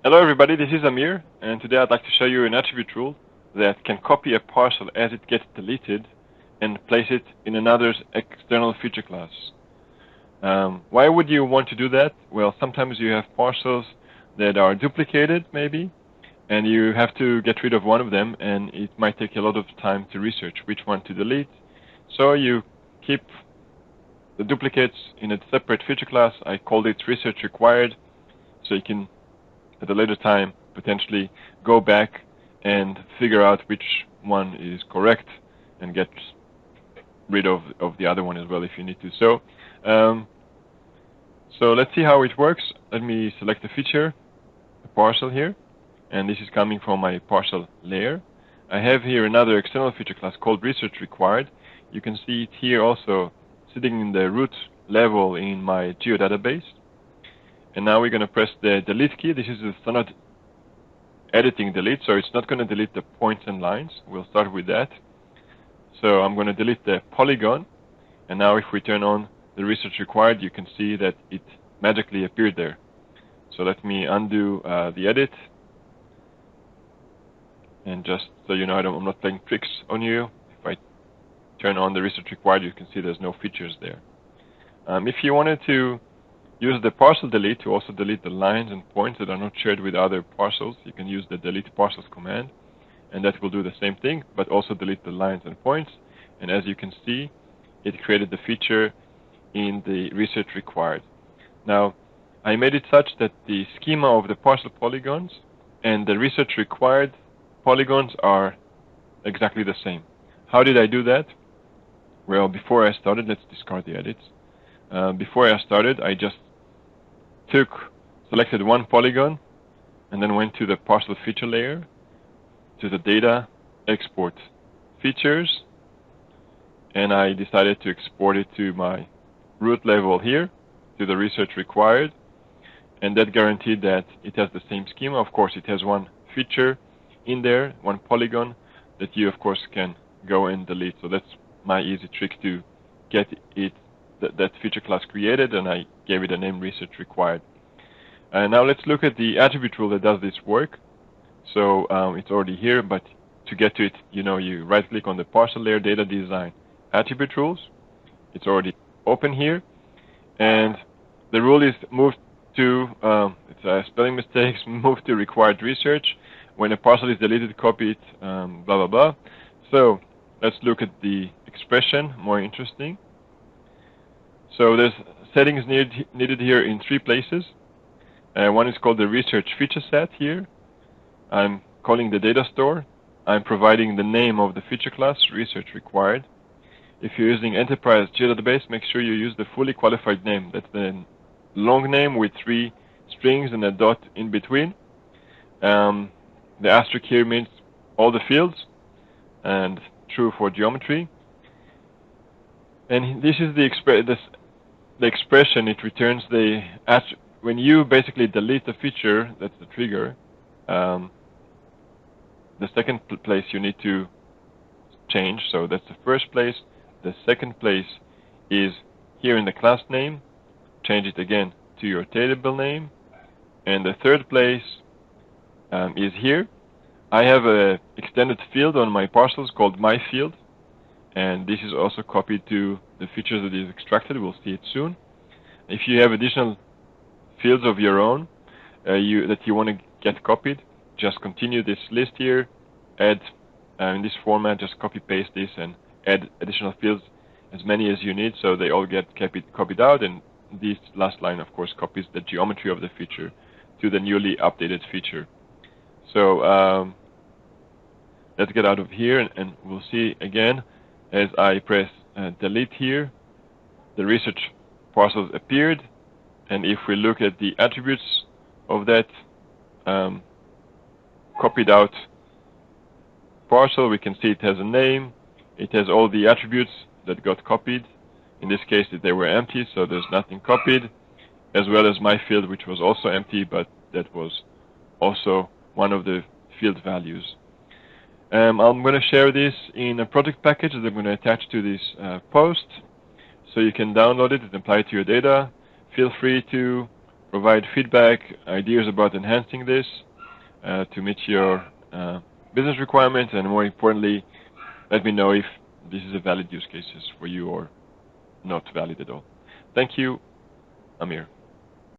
Hello everybody, this is Amir, and today I'd like to show you an attribute rule that can copy a parcel as it gets deleted and place it in another's external feature class. Why would you want to do that? Well, sometimes you have parcels that are duplicated maybe, and you have to get rid of one of them, and it might take a lot of time to research which one to delete. So you keep the duplicates in a separate feature class. I called it research required, so you can at a later time potentially go back and figure out which one is correct and get rid of the other one as well if you need to. So let's see how it works. Let me select a feature, a parcel here, and this is coming from my parcel layer. I have here another external feature class called research required. You can see it here also sitting in the root level in my geodatabase. And now we're going to press the delete key. This is a standard editing delete, so it's not going to delete the points and lines. We'll start with that. So I'm going to delete the polygon, and now if we turn on the research required, you can see that it magically appeared there. So let me undo the edit, and just so you know, I'm not playing tricks on you. If I turn on the research required, you can see there's no features there. If you wanted to use the parcel delete to also delete the lines and points that are not shared with other parcels, you can use the delete parcels command, and that will do the same thing, but also delete the lines and points. And as you can see, it created the feature in the research required. Now, I made it such that the schema of the parcel polygons and the research required polygons are exactly the same. How did I do that? Well, before I started, let's discard the edits. Before I started, I just selected one polygon and then went to the parcel feature layer, to the data, export features, and I decided to export it to my root level here, to the research required, and that guaranteed that it has the same schema. Of course, it has one feature in there, one polygon, that you of course can go and delete. So that's my easy trick to get it that feature class created, and I gave it a name research required. Now let's look at the attribute rule that does this work. So it's already here, but to get to it, you right click on the parcel layer, data design, attribute rules. It's already open here, and the rule is moved to, it's a spelling mistakes, move to required research. When a parcel is deleted, copy it, blah, blah, blah. So let's look at the expression, more interesting. So there's settings needed here in 3 places. One is called the research feature set here. I'm calling the data store. I'm providing the name of the feature class, research required. If you're using enterprise geodatabase, make sure you use the fully qualified name. That's the long name with 3 strings and a dot in between. The asterisk here means all the fields, and true for geometry. And this is the expression. It returns when you basically delete the feature, that's the trigger. The second place you need to change, so that's the first place. The second place is here in the class name. Change it again to your table name. And the third place is here. I have an extended field on my parcels called my field, and this is also copied to the features that is extracted. We'll see it soon. If you have additional fields of your own that you want to get copied, just continue this list here, add in this format, just copy paste this and add additional fields, as many as you need, so they all get copied out, and this last line of course copies the geometry of the feature to the newly updated feature. So let's get out of here, and we'll see again as I press delete here, the research parcels appeared. And if we look at the attributes of that copied out parcel, we can see it has a name, it has all the attributes that got copied. In this case, they were empty, so there's nothing copied, as well as my field, which was also empty, but that was also one of the field values. I'm going to share this in a project package that I'm going to attach to this post, so you can download it and apply it to your data. Feel free to provide feedback, ideas about enhancing this to meet your business requirements, and more importantly, let me know if this is a valid use case for you or not valid at all. Thank you, Amir.